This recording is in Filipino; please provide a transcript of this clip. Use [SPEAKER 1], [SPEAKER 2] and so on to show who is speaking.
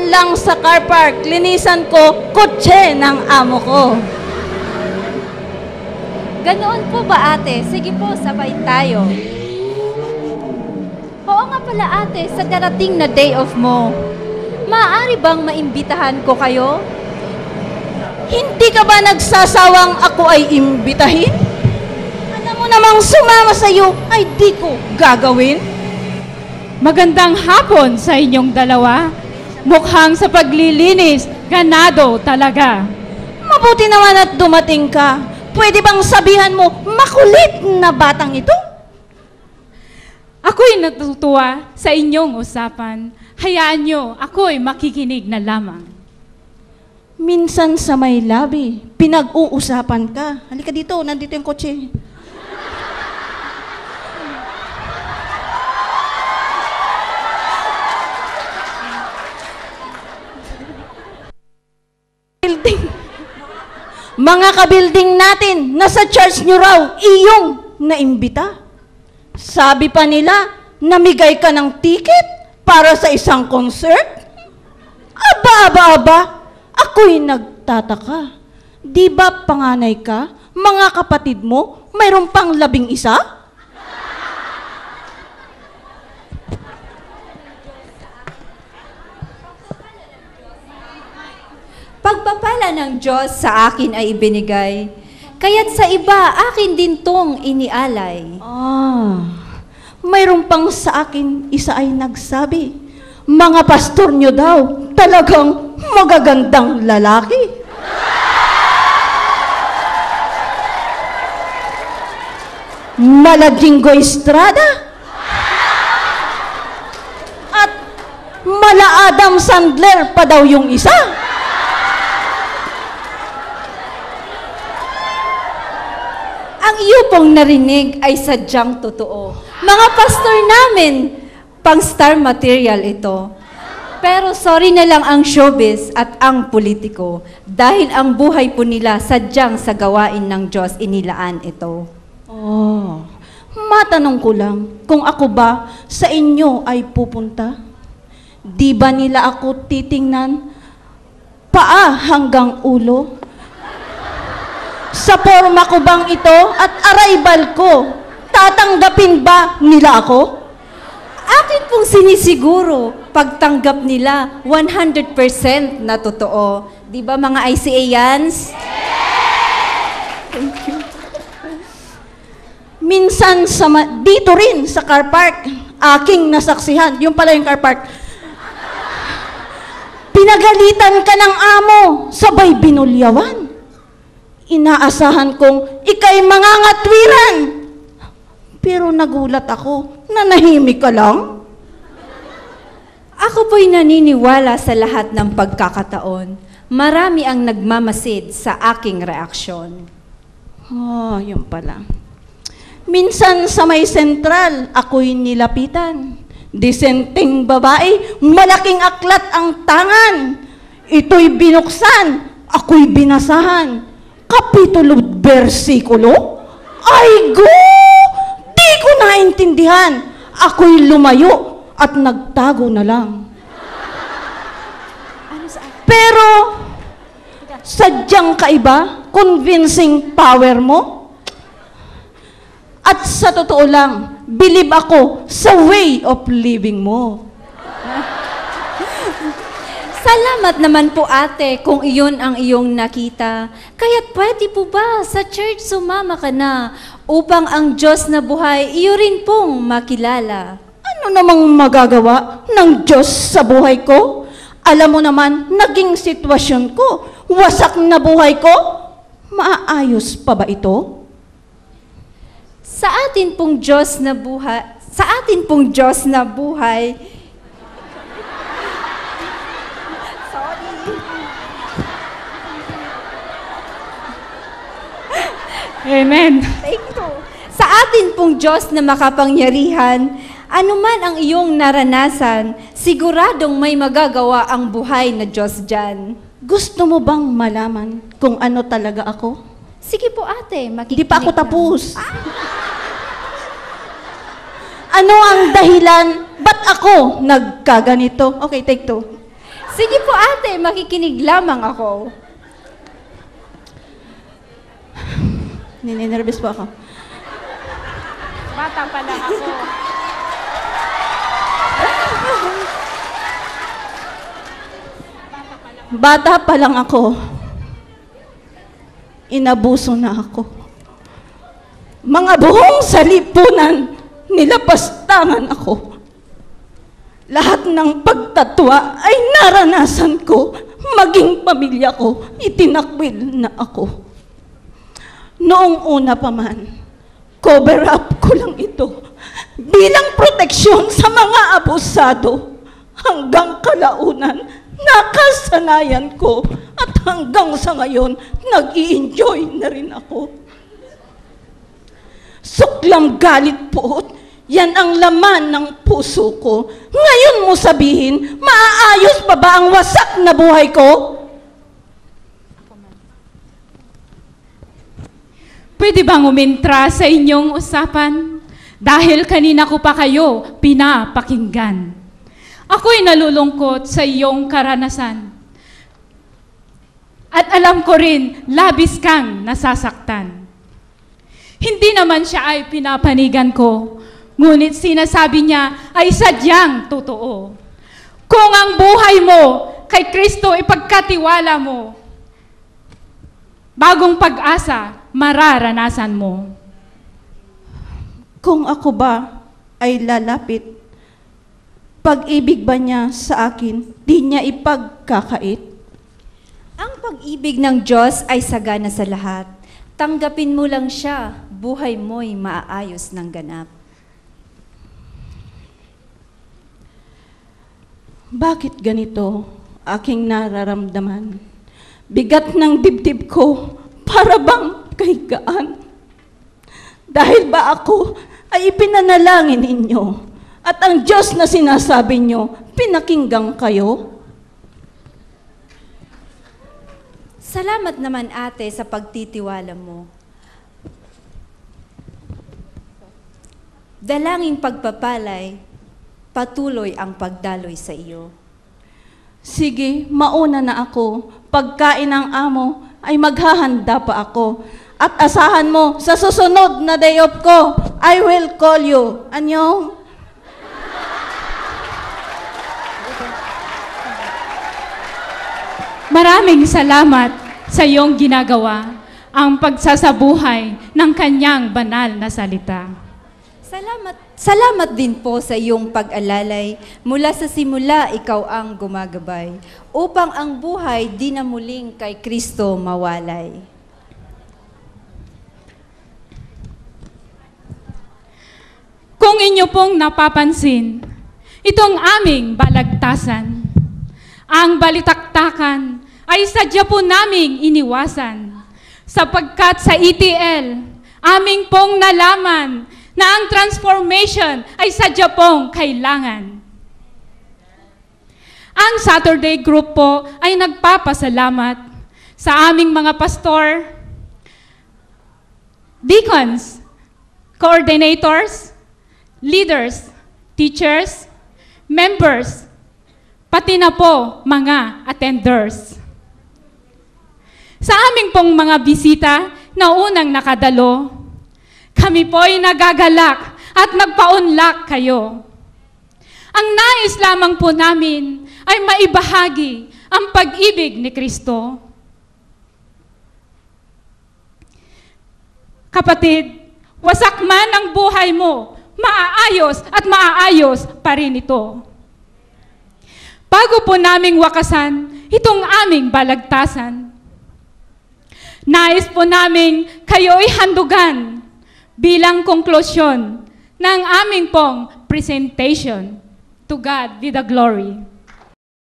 [SPEAKER 1] lang sa car park, linisan ko kotse ng amo ko.
[SPEAKER 2] Ganoon po ba, ate? Sige po, sabay tayo. Oo nga pala, ate, sa darating na day off mo, maaari bang maimbitahan ko kayo?
[SPEAKER 1] Hindi ka ba nagsasawang ako ay imbitahin? Alam mo namang sumama sa'yo ay di ko gagawin.
[SPEAKER 3] Magandang hapon sa inyong dalawa. Mukhang sa paglilinis, ganado talaga.
[SPEAKER 1] Mabuti naman at dumating ka. Pwede bang sabihan mo, makulit na batang ito?
[SPEAKER 3] Ako'y natutuwa sa inyong usapan. Hayaan nyo, ako'y makikinig na lamang.
[SPEAKER 1] Minsan sa may labi, pinag-uusapan ka. Halika dito, nandito yung kotse. Building. Mga kabilding natin, nasa church nyo raw, iyong naimbita. Sabi pa nila, namigay ka ng ticket para sa isang concert? Aba, ako'y nagtataka. Di ba panganay ka? Mga kapatid mo, mayroon pang 11?
[SPEAKER 2] Pagpapala ng Diyos sa akin ay ibinigay, kaya't sa iba, akin din tong inialay.
[SPEAKER 1] Mayroon pang sa akin, isa ay nagsabi, mga pastor nyo daw, talagang magagandang lalaki. Malaginggo Estrada at mala Adam Sandler pa daw yung isa.
[SPEAKER 2] Ang iyo pong narinig ay sadyang totoo. Mga pastor namin, pang star material ito. Pero sorry na lang ang showbiz at ang politiko dahil ang buhay po nila sadyang sa gawain ng Diyos inilaan ito.
[SPEAKER 1] Matanong ko lang, kung ako ba sa inyo ay pupunta? Di ba nila ako titingnan paa hanggang ulo? Sa forma ko bang ito at arrival ko, tatanggapin ba nila ako?
[SPEAKER 2] Akin pong sinisiguro, pagtanggap nila, 100% na totoo. Di ba mga ICA-yans?
[SPEAKER 1] Thank you. Minsan dito rin sa car park, aking nasaksihan, yung pala yung car park, pinagalitan ka ng amo, sabay binulyawan. Inaasahan kong ika'y mangangatwiran. Pero nagulat ako, nanahimik ka lang.
[SPEAKER 2] Ako po'y naniniwala sa lahat ng pagkakataon. Marami ang nagmamasid sa aking reaksyon.
[SPEAKER 1] Yun pala. Minsan sa may sentral, ako'y nilapitan. Disenteng babae, malaking aklat ang tangan. Ito'y binuksan, ako'y binasahan. Kapitulo, bersikulo? Ay go! Di ko naintindihan. Ako'y lumayo at nagtago na lang. Pero, sadyang kaiba, convincing power mo? At sa totoo lang, believe ako sa way of living mo.
[SPEAKER 2] Salamat naman po ate kung iyon ang iyong nakita. Kaya't pwede po ba sa church sumama ka na upang ang Diyos na buhay iyo rin pong makilala?
[SPEAKER 1] Ano namang magagawa ng Diyos sa buhay ko? Alam mo naman, naging sitwasyon ko. Wasak na buhay ko. Maayos pa ba ito?
[SPEAKER 2] Sa atin pong Diyos na buhay,
[SPEAKER 3] Amen.
[SPEAKER 2] Sa atin pong Diyos na makapangyarihan, anuman ang iyong naranasan, siguradong may magagawa ang buhay na Diyos dyan.
[SPEAKER 1] Gusto mo bang malaman kung ano talaga ako?
[SPEAKER 2] Sige po ate, makikinig.
[SPEAKER 1] Di pa ako
[SPEAKER 2] lang.
[SPEAKER 1] tapos. Ano ang dahilan? Ba't ako nagkaganito? Okay, take two.
[SPEAKER 2] Sige po ate, makikinig lamang ako.
[SPEAKER 1] Ninenervous po ako.
[SPEAKER 3] Bata pa lang ako.
[SPEAKER 1] Bata pa lang ako. Inabuso na ako. Mga buhong sa lipunan, nilapastangan ako. Lahat ng pagtatwa ay naranasan ko, maging pamilya ko, itinakwil na ako. Noong una pa man, cover up ko lang ito bilang proteksyon sa mga abusado. Hanggang kalaunan, nakasanayan ko at hanggang sa ngayon, nag-i-enjoy na rin ako. Suklam galit po, yan ang laman ng puso ko. Ngayon mo sabihin, maaayos pa ba ang wasak na buhay ko?
[SPEAKER 3] Pwede bang umintra sa inyong usapan? Dahil kanina ko pa kayo pinapakinggan. Ako'y nalulungkot sa iyong karanasan. At alam ko rin, labis kang nasasaktan. Hindi naman siya ay pinapanigan ko, ngunit sinasabi niya ay sadyang totoo. Kung ang buhay mo kay Kristo ipagkatiwala mo, bagong pag-asa mararanasan mo.
[SPEAKER 1] Kung ako ba ay lalapit, pag-ibig ba niya sa akin, di niya ipagkakait?
[SPEAKER 2] Ang pag-ibig ng Diyos ay sagana sa lahat. Tanggapin mo lang siya, buhay mo'y maaayos ng ganap.
[SPEAKER 1] Bakit ganito aking nararamdaman? Bigat ng dibdib ko, para bang kahigaan? Dahil ba ako ay ipinanalangin ninyo at ang Diyos na sinasabi nyo, pinakinggan kayo?
[SPEAKER 2] Salamat naman ate sa pagtitiwala mo. Dalangin pagpapalay, patuloy ang pagdaloy sa iyo.
[SPEAKER 1] Sige, mauna na ako. Pagkain ng amo ay maghahanda pa ako. At asahan mo, sa susunod na day off ko, I will call you. Anyong?
[SPEAKER 3] Maraming salamat sa iyong ginagawa, ang pagsasabuhay ng kanyang banal na salita.
[SPEAKER 2] Salamat din po sa iyong pag-alalay. Mula sa simula, ikaw ang gumagabay, upang ang buhay di na muling kay Kristo mawalay.
[SPEAKER 3] Kung inyo pong napapansin, itong aming balagtasan, ang balitaktakan ay sadya po naming iniwasan, sapagkat sa ETL, aming pong nalaman na ang transformation ay sadya pong kailangan. Ang Saturday group po ay nagpapasalamat sa aming mga pastor, deacons, coordinators, leaders, teachers, members, pati na po mga attenders. Sa aming pong mga bisita na unang nakadalo, kami po ay nagagalak at nagpaunlak kayo. Ang nais lamang po namin ay maibahagi ang pag-ibig ni Kristo. Kapatid, wasak man ang buhay mo, maaayos at maaayos pa rin ito. Bago po naming wakasan itong aming balagtasan, nais po naming kayo'y handugan bilang konklusyon ng aming pong presentation. To God be the glory.